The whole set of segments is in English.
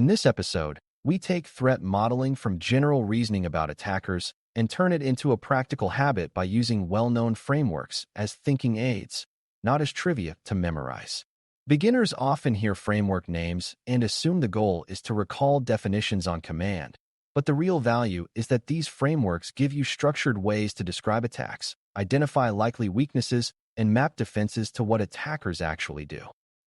In this episode, we take threat modeling from general reasoning about attackers and turn it into a practical habit by using well-known frameworks as thinking aids, not as trivia to memorize. Beginners often hear framework names and assume the goal is to recall definitions on command, but the real value is that these frameworks give you structured ways to describe attacks, identify likely weaknesses, and map defenses to what attackers actually do.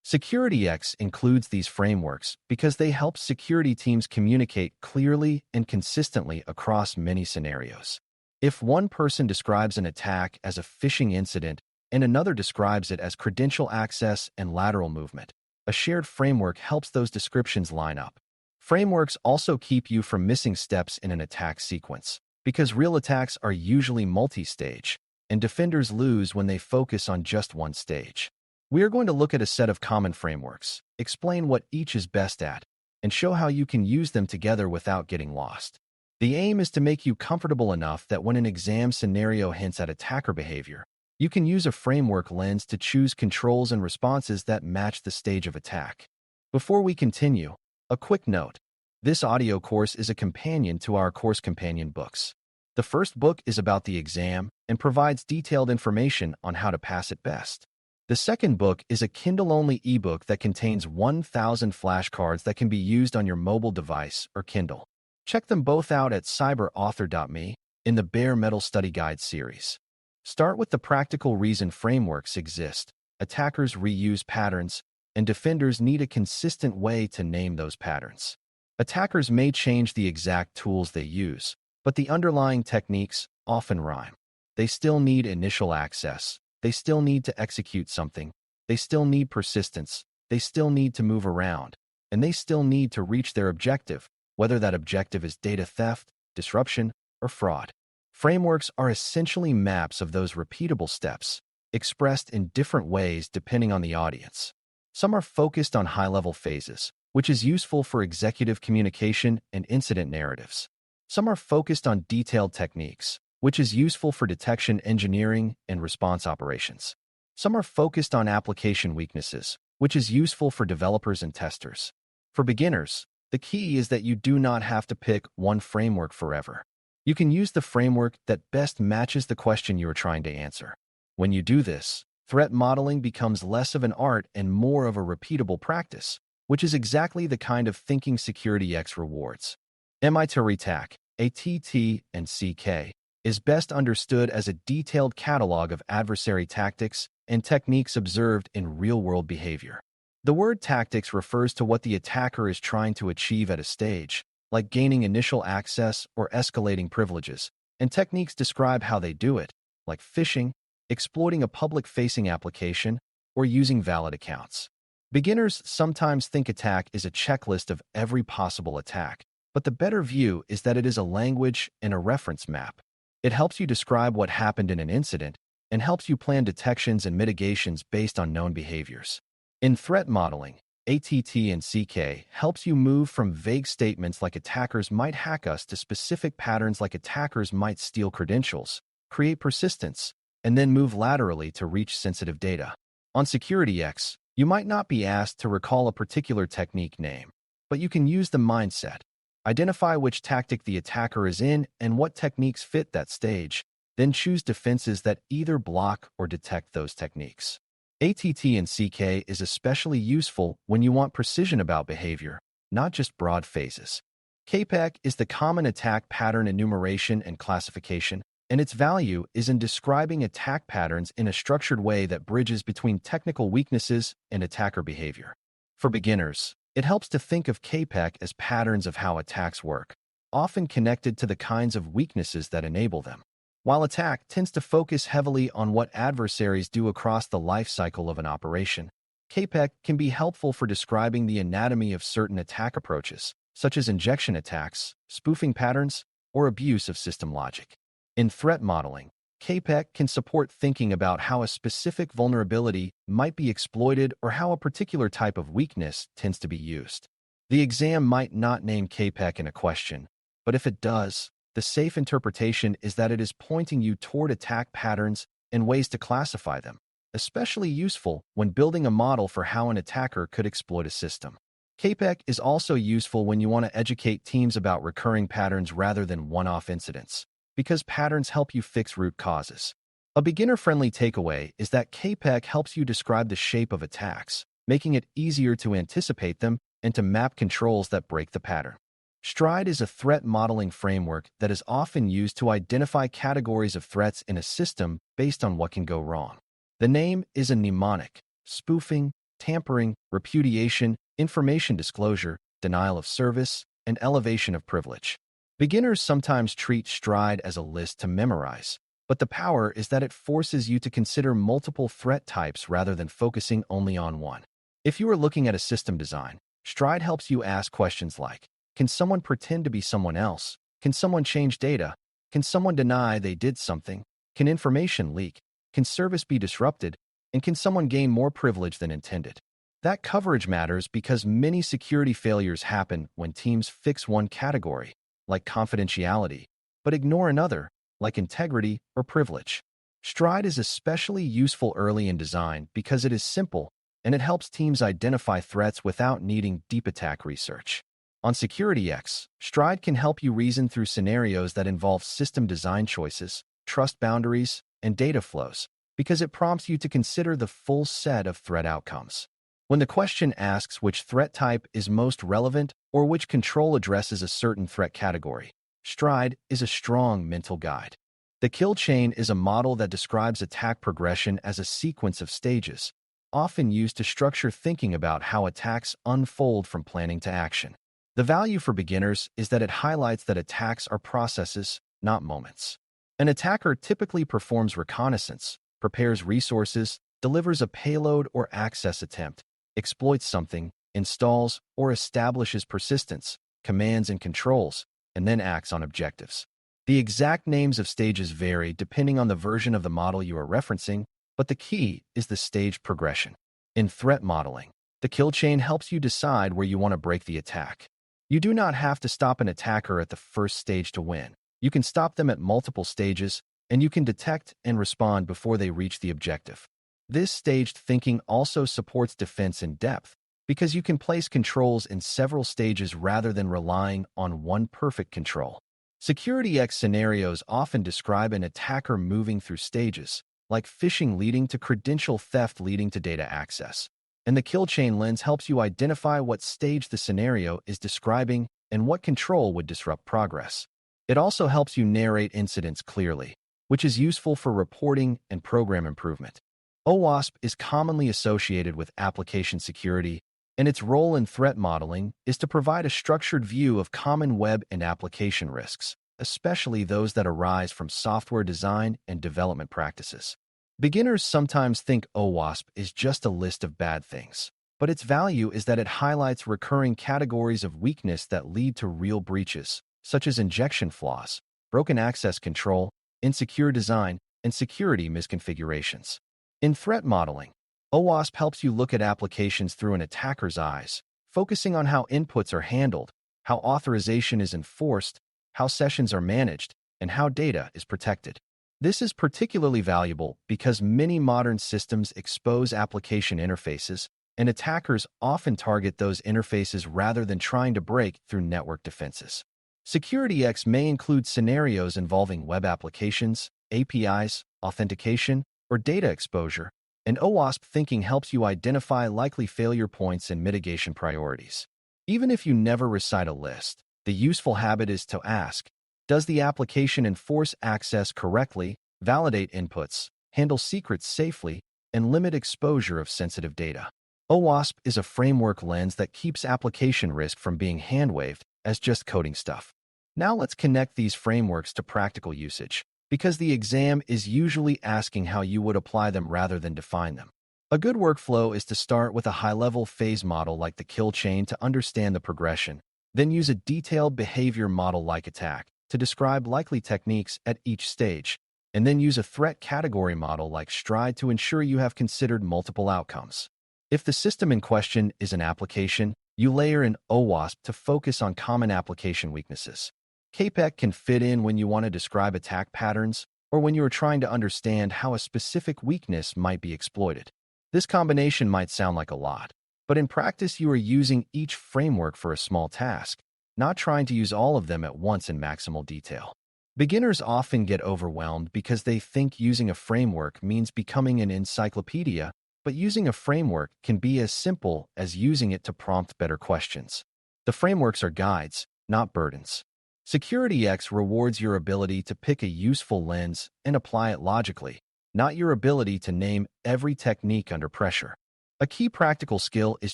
SecurityX includes these frameworks because they help security teams communicate clearly and consistently across many scenarios. If one person describes an attack as a phishing incident and another describes it as credential access and lateral movement, a shared framework helps those descriptions line up. Frameworks also keep you from missing steps in an attack sequence, because real attacks are usually multi-stage, and defenders lose when they focus on just one stage. We are going to look at a set of common frameworks, explain what each is best at, and show how you can use them together without getting lost. The aim is to make you comfortable enough that when an exam scenario hints at attacker behavior, you can use a framework lens to choose controls and responses that match the stage of attack. Before we continue, a quick note. This audio course is a companion to our course companion books. The first book is about the exam and provides detailed information on how to pass it best. The second book is a Kindle-only ebook that contains 1,000 flashcards that can be used on your mobile device or Kindle. Check them both out at cyber.author.me in the Bare Metal Study Guide series. Start with the practical reason frameworks exist. Attackers reuse patterns, and defenders need a consistent way to name those patterns. Attackers may change the exact tools they use, but the underlying techniques often rhyme. They still need initial access. They still need to execute something. They still need persistence. They still need to move around. And they still need to reach their objective, whether that objective is data theft, disruption, or fraud. Frameworks are essentially maps of those repeatable steps, expressed in different ways depending on the audience. Some are focused on high-level phases, which is useful for executive communication and incident narratives. Some are focused on detailed techniques, which is useful for detection engineering and response operations. Some are focused on application weaknesses, which is useful for developers and testers. For beginners, the key is that you do not have to pick one framework forever. You can use the framework that best matches the question you are trying to answer. When you do this, threat modeling becomes less of an art and more of a repeatable practice, which is exactly the kind of thinking SecurityX rewards. ATT&CK, ATT&CK, is best understood as a detailed catalog of adversary tactics and techniques observed in real-world behavior. The word tactics refers to what the attacker is trying to achieve at a stage, like gaining initial access or escalating privileges, and techniques describe how they do it, like phishing, exploiting a public-facing application, or using valid accounts. Beginners sometimes think attack is a checklist of every possible attack, but the better view is that it is a language and a reference map. It helps you describe what happened in an incident and helps you plan detections and mitigations based on known behaviors. In threat modeling, ATT&CK helps you move from vague statements like attackers might hack us to specific patterns like attackers might steal credentials, create persistence, and then move laterally to reach sensitive data. On SecurityX, you might not be asked to recall a particular technique name, but you can use the mindset. Identify which tactic the attacker is in and what techniques fit that stage, then choose defenses that either block or detect those techniques. ATT&CK is especially useful when you want precision about behavior, not just broad phases. CAPEC is the Common Attack Pattern Enumeration and Classification, and its value is in describing attack patterns in a structured way that bridges between technical weaknesses and attacker behavior. For beginners, it helps to think of CAPEC as patterns of how attacks work, often connected to the kinds of weaknesses that enable them. While attack tends to focus heavily on what adversaries do across the life cycle of an operation, CAPEC can be helpful for describing the anatomy of certain attack approaches, such as injection attacks, spoofing patterns, or abuse of system logic. In threat modeling, CAPEC can support thinking about how a specific vulnerability might be exploited or how a particular type of weakness tends to be used. The exam might not name CAPEC in a question, but if it does, the safe interpretation is that it is pointing you toward attack patterns and ways to classify them, especially useful when building a model for how an attacker could exploit a system. CAPEC is also useful when you want to educate teams about recurring patterns rather than one-off incidents, because patterns help you fix root causes. A beginner-friendly takeaway is that CAPEC helps you describe the shape of attacks, making it easier to anticipate them and to map controls that break the pattern. STRIDE is a threat modeling framework that is often used to identify categories of threats in a system based on what can go wrong. The name is a mnemonic: spoofing, tampering, repudiation, information disclosure, denial of service, and elevation of privilege. Beginners sometimes treat STRIDE as a list to memorize, but the power is that it forces you to consider multiple threat types rather than focusing only on one. If you are looking at a system design, STRIDE helps you ask questions like, can someone pretend to be someone else? Can someone change data? Can someone deny they did something? Can information leak? Can service be disrupted? And can someone gain more privilege than intended? That coverage matters because many security failures happen when teams fix one category, like confidentiality, but ignore another, like integrity or privilege. STRIDE is especially useful early in design because it is simple and it helps teams identify threats without needing deep attack research. On SecurityX, STRIDE can help you reason through scenarios that involve system design choices, trust boundaries, and data flows, because it prompts you to consider the full set of threat outcomes. When the question asks which threat type is most relevant or which control addresses a certain threat category, STRIDE is a strong mental guide. The kill chain is a model that describes attack progression as a sequence of stages, often used to structure thinking about how attacks unfold from planning to action. The value for beginners is that it highlights that attacks are processes, not moments. An attacker typically performs reconnaissance, prepares resources, delivers a payload or access attempt, exploits something, installs or establishes persistence, commands and controls, and then acts on objectives. The exact names of stages vary depending on the version of the model you are referencing, but the key is the stage progression. In threat modeling, the kill chain helps you decide where you want to break the attack. You do not have to stop an attacker at the first stage to win. You can stop them at multiple stages, and you can detect and respond before they reach the objective. This staged thinking also supports defense in depth, because you can place controls in several stages rather than relying on one perfect control. SecurityX scenarios often describe an attacker moving through stages, like phishing leading to credential theft leading to data access. And the kill chain lens helps you identify what stage the scenario is describing and what control would disrupt progress. It also helps you narrate incidents clearly, which is useful for reporting and program improvement. OWASP is commonly associated with application security, and its role in threat modeling is to provide a structured view of common web and application risks, especially those that arise from software design and development practices. Beginners sometimes think OWASP is just a list of bad things, but its value is that it highlights recurring categories of weakness that lead to real breaches, such as injection flaws, broken access control, insecure design, and security misconfigurations. In threat modeling, OWASP helps you look at applications through an attacker's eyes, focusing on how inputs are handled, how authorization is enforced, how sessions are managed, and how data is protected. This is particularly valuable because many modern systems expose application interfaces, and attackers often target those interfaces rather than trying to break through network defenses. SecurityX may include scenarios involving web applications, APIs, authentication, or data exposure, and OWASP thinking helps you identify likely failure points and mitigation priorities. Even if you never recite a list, the useful habit is to ask, does the application enforce access correctly, validate inputs, handle secrets safely, and limit exposure of sensitive data? OWASP is a framework lens that keeps application risk from being hand-waved as just coding stuff. Now let's connect these frameworks to practical usage, because the exam is usually asking how you would apply them rather than define them. A good workflow is to start with a high-level phase model like the kill chain to understand the progression, then use a detailed behavior model like attack to describe likely techniques at each stage, and then use a threat category model like STRIDE to ensure you have considered multiple outcomes. If the system in question is an application, you layer in OWASP to focus on common application weaknesses. CAPEC can fit in when you want to describe attack patterns or when you are trying to understand how a specific weakness might be exploited. This combination might sound like a lot, But in practice, you are using each framework for a small task, not trying to use all of them at once in maximal detail. Beginners often get overwhelmed because they think using a framework means becoming an encyclopedia, but using a framework can be as simple as using it to prompt better questions. The frameworks are guides, not burdens. SecurityX rewards your ability to pick a useful lens and apply it logically, not your ability to name every technique under pressure. A key practical skill is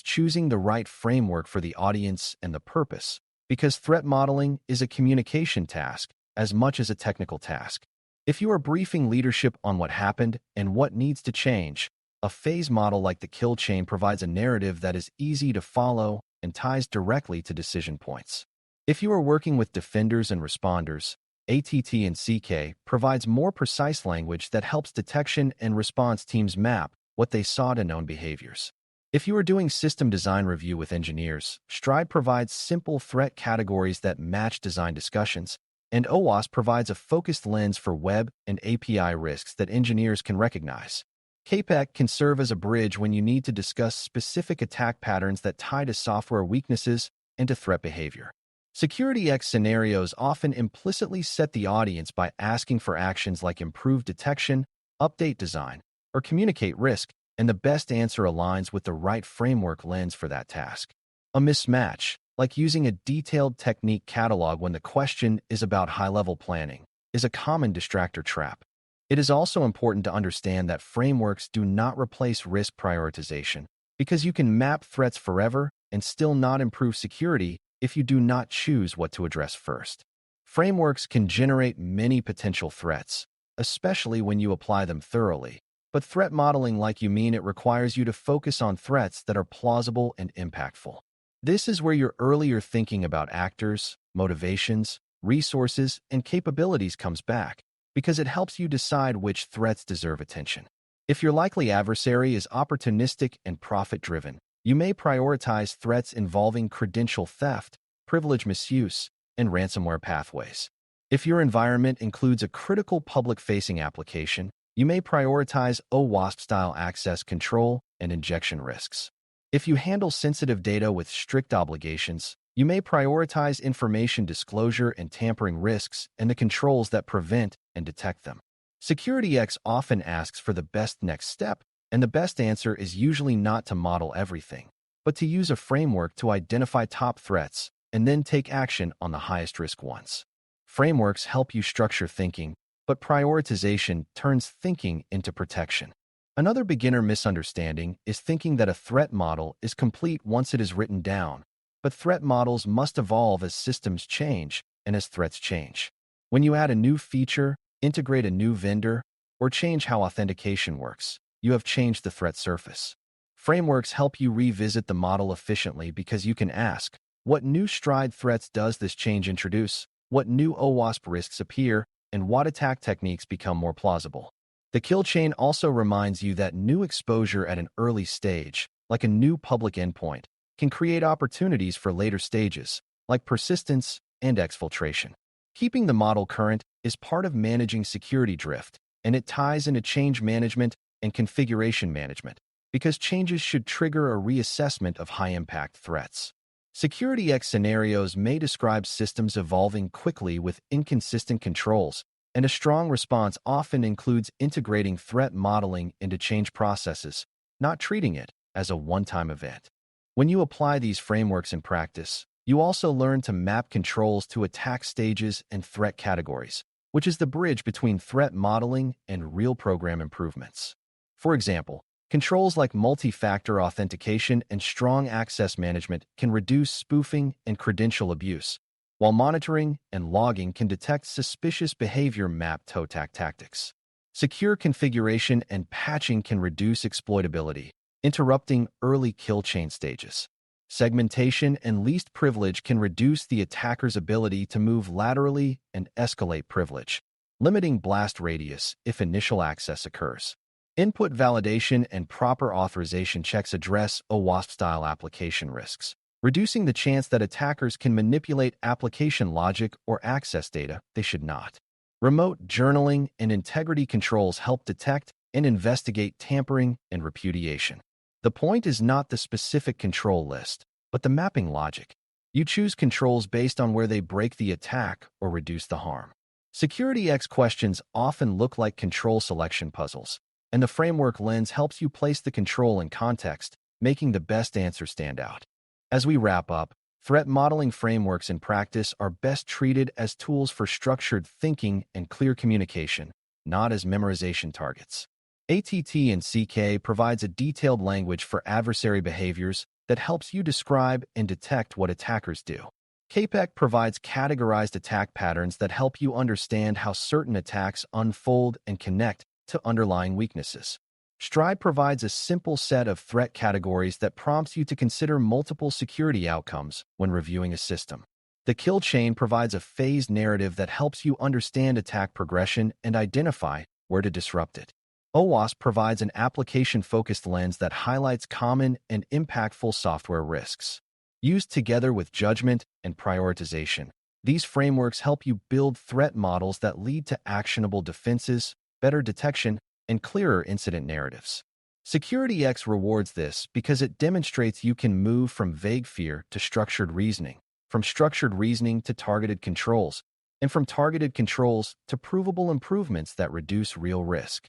choosing the right framework for the audience and the purpose, because threat modeling is a communication task as much as a technical task. If you are briefing leadership on what happened and what needs to change, a phase model like the kill chain provides a narrative that is easy to follow and ties directly to decision points. If you are working with defenders and responders, ATT&CK provides more precise language that helps detection and response teams map what they saw to known behaviors. If you are doing system design review with engineers, Stride provides simple threat categories that match design discussions, and OWASP provides a focused lens for web and API risks that engineers can recognize. CAPEC can serve as a bridge when you need to discuss specific attack patterns that tie to software weaknesses and to threat behavior. SecurityX scenarios often implicitly set the audience by asking for actions like improve detection, update design, or communicate risk, and the best answer aligns with the right framework lens for that task. A mismatch, like using a detailed technique catalog when the question is about high-level planning, is a common distractor trap. It is also important to understand that frameworks do not replace risk prioritization, because you can map threats forever and still not improve security if you do not choose what to address first. Frameworks can generate many potential threats, especially when you apply them thoroughly. But threat modeling, like you mean, it requires you to focus on threats that are plausible and impactful. This is where your earlier thinking about actors, motivations, resources, and capabilities comes back, because it helps you decide which threats deserve attention. If your likely adversary is opportunistic and profit-driven, you may prioritize threats involving credential theft, privilege misuse, and ransomware pathways. If your environment includes a critical public-facing application, you may prioritize OWASP-style access control and injection risks. If you handle sensitive data with strict obligations, you may prioritize information disclosure and tampering risks and the controls that prevent and detect them. SecurityX often asks for the best next step, and the best answer is usually not to model everything, but to use a framework to identify top threats and then take action on the highest risk ones. Frameworks help you structure thinking, but prioritization turns thinking into protection. Another beginner misunderstanding is thinking that a threat model is complete once it is written down, but threat models must evolve as systems change and as threats change. When you add a new feature, integrate a new vendor, or change how authentication works, you have changed the threat surface. Frameworks help you revisit the model efficiently because you can ask, what new Stride threats does this change introduce? What new OWASP risks appear? And what attack techniques become more plausible? The kill chain also reminds you that new exposure at an early stage, like a new public endpoint, can create opportunities for later stages, like persistence and exfiltration. Keeping the model current is part of managing security drift, and it ties into change management and configuration management, because changes should trigger a reassessment of high-impact threats. SecurityX scenarios may describe systems evolving quickly with inconsistent controls, and a strong response often includes integrating threat modeling into change processes, not treating it as a one-time event. When you apply these frameworks in practice, you also learn to map controls to attack stages and threat categories, which is the bridge between threat modeling and real program improvements. For example, controls like multi-factor authentication and strong access management can reduce spoofing and credential abuse, while monitoring and logging can detect suspicious behavior map to attack tactics. Secure configuration and patching can reduce exploitability, interrupting early kill chain stages. Segmentation and least privilege can reduce the attacker's ability to move laterally and escalate privilege, limiting blast radius if initial access occurs. Input validation and proper authorization checks address OWASP-style application risks, reducing the chance that attackers can manipulate application logic or access data they should not. Remote journaling and integrity controls help detect and investigate tampering and repudiation. The point is not the specific control list, but the mapping logic. You choose controls based on where they break the attack or reduce the harm. SecurityX questions often look like control selection puzzles, and the framework lens helps you place the control in context, making the best answer stand out. As we wrap up, threat modeling frameworks in practice are best treated as tools for structured thinking and clear communication, not as memorization targets. ATT&CK provides a detailed language for adversary behaviors that helps you describe and detect what attackers do. CAPEC provides categorized attack patterns that help you understand how certain attacks unfold and connect to underlying weaknesses. Stride provides a simple set of threat categories that prompts you to consider multiple security outcomes when reviewing a system. The kill chain provides a phased narrative that helps you understand attack progression and identify where to disrupt it. OWASP provides an application-focused lens that highlights common and impactful software risks. Used together with judgment and prioritization, these frameworks help you build threat models that lead to actionable defenses, better detection, and clearer incident narratives. SecurityX rewards this because it demonstrates you can move from vague fear to structured reasoning, from structured reasoning to targeted controls, and from targeted controls to provable improvements that reduce real risk.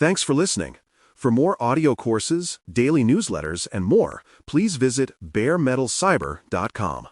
Thanks for listening. For more audio courses, daily newsletters, and more, please visit baremetalcyber.com.